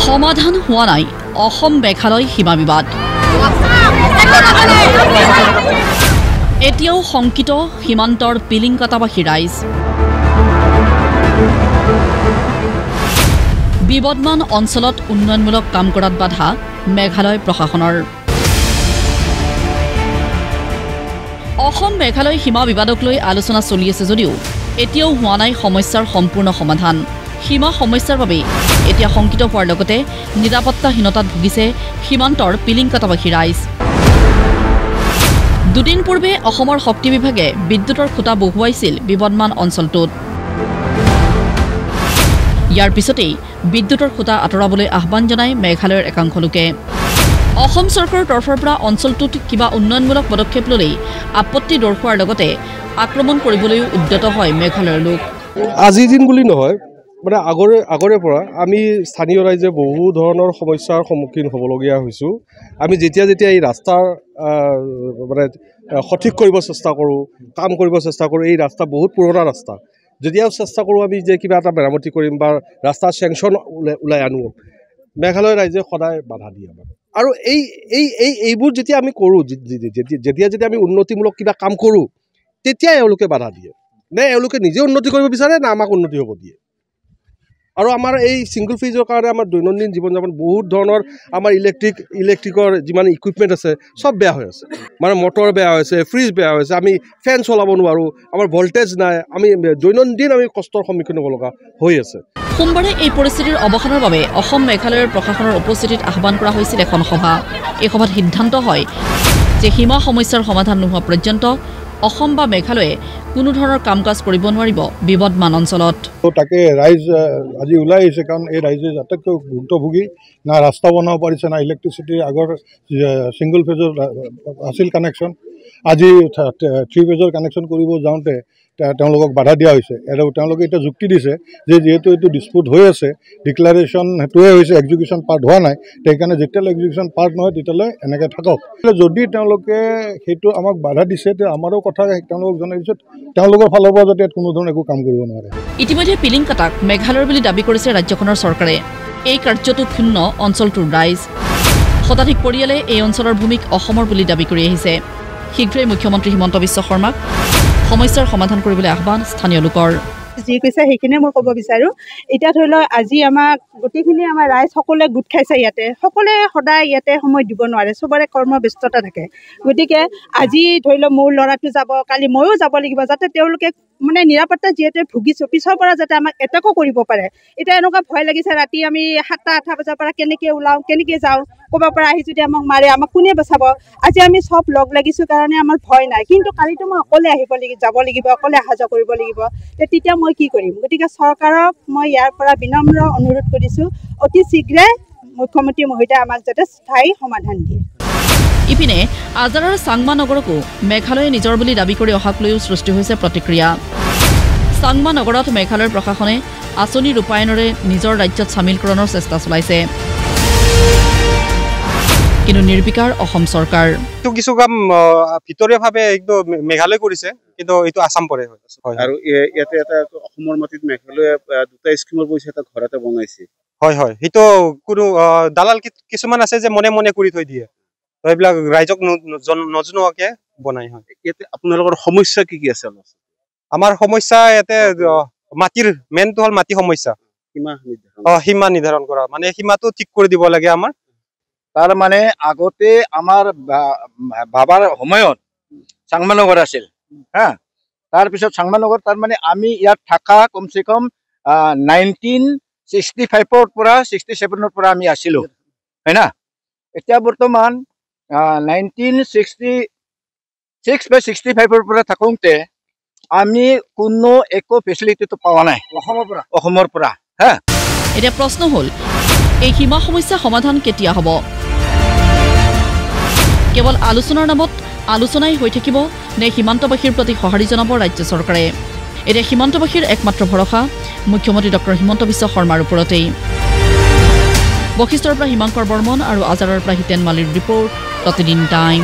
সমাধান হোৱা নাই অসম মেঘালয় সীমা বিবাদ। এতিয়াও শংকিত সীমান্তৰ পিলিংকাটাবাসী ৰাইজ। বিবদমান অঞ্চলত উন্নয়নমূলক কাম কৰাত বাধা মেঘালয় প্ৰশাসনৰ। অসম মেঘালয় সীমা বিবাদক লৈ আলোচনা চলি আছে যদিও এতিয়াও হোৱা নাই সমস্যাৰ সম্পূৰ্ণ সমাধান। সীমা সমস্যাৰ বাবে এতিয়া শংকিত হোৱাৰ লগতে নিৰাপত্তাহীনতাত ভুগিছে সীমান্তৰ পিলিংকাটাবাসী ৰাইজ। দুদিন পূৰ্বে অসমৰ শক্তি বিভাগে বিদ্যুতৰ খুঁটা বহুৱাইছিল বিবদমান অঞ্চলটোত। ইয়াৰ পিছতেই বিদ্যুতৰ খুঁটা আঁতৰাবলৈ আহ্বান জনায় মেঘালয়ৰ একাংশ লোকে। অসম চৰকাৰৰ তৰফৰ পৰা অঞ্চলটোত কিবা উন্নয়নমূলক পদক্ষেপ ল'লেই আপত্তি দৰ্শোৱাৰ লগতে আক্ৰমণ কৰিবলৈও উদ্যত হয় মেঘালয়ৰ লোক। আজিৰ দিন বুলি নহয়, মানে আগৰে পৰা আমি স্থানীয় ৰাইজে বহু ধৰণৰ সমস্যাৰ সন্মুখীন হ'বলগীয়া হৈছোঁ। আমি যেতিয়া এই ৰাস্তাৰ মানে সঠিক কৰিব চেষ্টা কৰোঁ, কাম কৰিব চেষ্টা কৰোঁ, এই ৰাস্তা বহুত পুৰণা ৰাস্তা, যেতিয়াও চেষ্টা কৰোঁ আমি যে কিবা এটা মেৰামতি কৰিম বা ৰাস্তা চেংচন ওলাই আনো, মেঘালয় ৰাইজে সদায় বাধা দিয়ে আমাক। আৰু এইবোৰ যেতিয়া আমি কৰোঁ, যেতিয়া আমি উন্নতিমূলক কিবা কাম কৰোঁ, তেতিয়া এওঁলোকে বাধা দিয়ে। নে এওঁলোকে নিজে উন্নতি কৰিব বিচাৰে না আমাক উন্নতি হ'ব দিয়ে। আৰু আমাৰ এই ছিংগল ফেজৰ কাৰণে আমাৰ দৈনন্দিন জীৱন যাপন বহুত ধৰণৰ আমাৰ ইলেক্ট্ৰিকৰ যিমান ইকুইপমেণ্ট আছে চব বেয়া হৈ আছে। মানে মটৰ বেয়া হৈছে, ফ্ৰিজ বেয়া হৈছে, আমি ফেন চলাব নোৱাৰোঁ, আমাৰ ভল্টেজ নাই, আমি দৈনন্দিন কষ্টৰ সন্মুখীন হ'ব লগা হৈ আছে। সোমবাৰে এই পৰিস্থিতিৰ অৱসানৰ বাবে অসম মেঘালয়ৰ প্ৰশাসনৰ উপস্থিতিত আহ্বান কৰা হৈছিল এখন সভা। এই সভাত সিদ্ধান্ত হয় যে সীমা সমস্যাৰ সমাধান নোহোৱা পৰ্যন্ত অসম বা মেঘালয়ে কোনো ধৰণৰ কাম কাজ কৰিব নোৱাৰিব বিবদমান অঞ্চলত। তাকে ৰাইজ আজি ওলাই আহিছে, কাৰণ এই ৰাইজে আটাইতকৈ ভুক্তভোগী। না ৰাস্তা বনাব পাৰিছে, না ইলেক্ট্ৰিচিটিৰ আগৰ ছিংগল ফেজৰ আছিল কানেকশ্যন, আজি 3 ফেজৰ কানেকশ্যন কৰিব যাওঁতে তেওঁলোকক বাধা দিয়া হৈছে। আৰু তেওঁলোকে এতিয়া যুক্তি দিছে যে যিহেতু এইটো ডিছপুট হৈ আছে, ডিক্লাৰেশ্যন সেইটোৱে হৈছে, এক্সিকিউশ্যন পাৰ্ট হোৱা নাই, সেইকাৰণে যেতিয়ালৈ এক্সিকিউশ্যন পাৰ্ট নহয় তেতিয়ালৈ এনেকৈ থাকক। যদি তেওঁলোকে সেইটো আমাক বাধা দিছে, তেতিয়া আমাৰো কথা তেওঁলোকক জনাই দিছে, তেওঁলোকৰ ফালৰ পৰা যাতে কোনো ধৰণৰ একো কাম কৰিব নোৱাৰে। ইতিমধ্যে পিলিংকাটাক মেঘালয়ৰ বুলি দাবী কৰিছে ৰাজ্যখনৰ চৰকাৰে। এই কাৰ্যটো ক্ষুণ্ণ অঞ্চলটোৰ ৰাইজ। শতাধিক পৰিয়ালে এই অঞ্চলৰ ভূমিক অসমৰ বুলি দাবী কৰি আহিছে। শীঘ্ৰেই মুখ্যমন্ত্ৰী হিমন্ত বিশ্ব শৰ্মাক সমস্যাৰ সমাধান কৰিবলৈ আহ্বান স্থানীয় লোকৰ। যি কৈছে সেইখিনিয়ে মই ক'ব বিচাৰোঁ। এতিয়া ধৰি লওক আজি আমাক গোটেইখিনি আমাৰ ৰাইজ সকলোৱে গোট খাইছে ইয়াতে, সকলোৱে সদায় ইয়াতে সময় দিব নোৱাৰে, চবৰে কৰ্মব্যস্ততা থাকে। গতিকে আজি ধৰি লওক মোৰ ল'ৰাটো যাব, কালি ময়ো যাব লাগিব, যাতে তেওঁলোকে মানে নিৰাপত্তা যিহেতু ভুগিছোঁ, পিছৰ পৰা যাতে আমাক এটেকো কৰিব পাৰে। এতিয়া এনেকুৱা ভয় লাগিছে, ৰাতি আমি 7টা-8টা বজাৰ পৰা কেনেকৈ ওলাওঁ, কেনেকৈ যাওঁ, ক'ৰবাৰ পৰা আহি যদি আমাক মাৰে, আমাক কোনে বচাব? আজি আমি চব লগ লাগিছোঁ কাৰণে আমাৰ ভয় নাই, কিন্তু কালিতো মই অকলে যাব লাগিব, অকলে অহা যোৱা কৰিব লাগিব, তেতিয়া মই কি কৰিম? গতিকে চৰকাৰক মই ইয়াৰ পৰা বিনম্ৰ অনুৰোধ কৰিছোঁ, অতি শীঘ্ৰে মুখ্যমন্ত্ৰী মহোদয়ে আমাক যাতে স্থায়ী সমাধান দিয়ে। ইপিনে আজাৰাৰ চাংমা নগৰকো মেঘালয়ে নিজৰ বুলি দাবী কৰি অহাক লৈও সৃষ্টি হৈছে প্ৰতিক্ৰিয়া। চাংমা নগৰত মেঘালয়ৰ প্ৰশাসনে আঁচনি ৰূপায়ণৰে নিজৰ ৰাজ্যত চামিলকৰণৰ চেষ্টা চলাইছে, কিন্তু নিৰ্বিকাৰ অসম চৰকাৰ। কিছু কাম ভিতৰীয়ভাৱে এইটো মেঘালয় কৰিছে, কিন্তু এইটো আসাম পৰে। আৰু ইয়াতে এটা অসমৰ মাটিত মেঘালয়ে 2টা স্কিমৰ পইচা এটা ঘৰ এটা বনাইছে। হয়, সেইটো কোনো দালাল কিছুমান আছে যে মনে মনে কৰি থৈ দিয়ে, এইবিলাক ৰাইজক নজনোৱাকে বনাই। হয়, ইয়াতে আপোনালোকৰ সমস্যা কি আছে? আমাৰ সমস্যা ইয়াতে মাটিৰ মেইনটো হ'ল মাটি সমস্যা। সীমা নিৰ্ধাৰণ কৰা, মানে সীমাটো ঠিক কৰি দিব লাগে আমাৰ। তাৰ মানে আগতে আমাৰ বাবাৰ সময়ত চাংমানগৰ আছিল, হা। তাৰপিছত চাংমানগৰ তাৰমানে আমি ইয়াত থকা কমচে কম 1965-ৰ পৰা 67-ৰ পৰা আমি আছিলোঁ, হয় না। এতিয়া বৰ্তমান 1966 বা 65-ৰ পৰা থাকোঁতে আমি কোনো একো ফেচিলিটিটো পোৱা নাই অসমৰ পৰা, হা। এতিয়া প্ৰশ্ন হ'ল, এই সীমা সমস্যা সমাধান কেতিয়া হ'ব? কেৱল আলোচনাৰ নামত আলোচনাই হৈ থাকিব নে সীমান্তবাসীৰ প্ৰতি সঁহাৰি জনাব ৰাজ্য চৰকাৰে? এতিয়া সীমান্তবাসীৰ একমাত্ৰ ভৰসা মুখ্যমন্ত্ৰী ডক্টৰ হিমন্ত বিশ্ব শৰ্মাৰ ওপৰতেই। বশিষ্ঠৰ পৰা হিমাংকৰ বৰ্মন আৰু আজাৰৰ পৰা হিতেন মালিৰ ৰিপৰ্ট, প্ৰতিদিন টাইম।